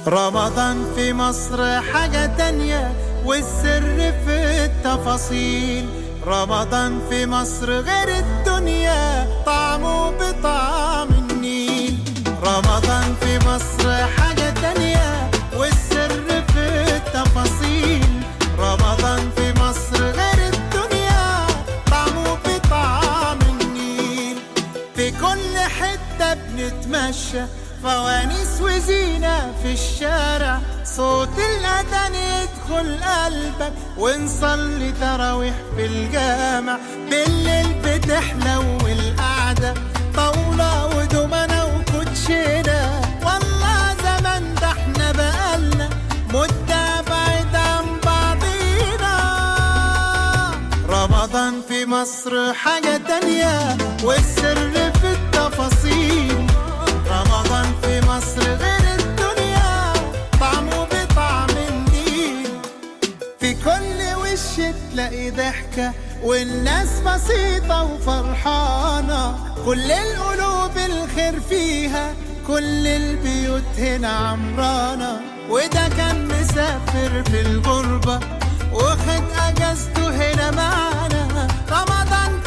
رمضان في مصر حاجة تانية والسر في التفاصيل. رمضان في مصر غير الدنيا، طعمه بطعم النيل. رمضان في مصر حاجة تانية والسر في التفاصيل. رمضان في مصر غير الدنيا، طعمه بطعم النيل. في كل حتة بنتمشى، فوانيس وزينة في الشارع، صوت الأذان يدخل قلبك، ونصلي تراويح في الجامع. بالليل بتحلو القعدة، طاولة ودومنة وكوتشينة. والله زمان ده احنا بقالنا مدة بعيد عن بعضينا. رمضان في مصر حاجة تانية والسر في التفاصيل. رمضان في مصر غير الدنيا، طعمه بطعم النيل. في كل وش تلاقي ضحكة والناس بسيطة وفرحانة، كل القلوب الخير فيها، كل البيوت هنا عمرانة. وده كان مسافر في الغربة واخد اجازته هنا معانا. رمضان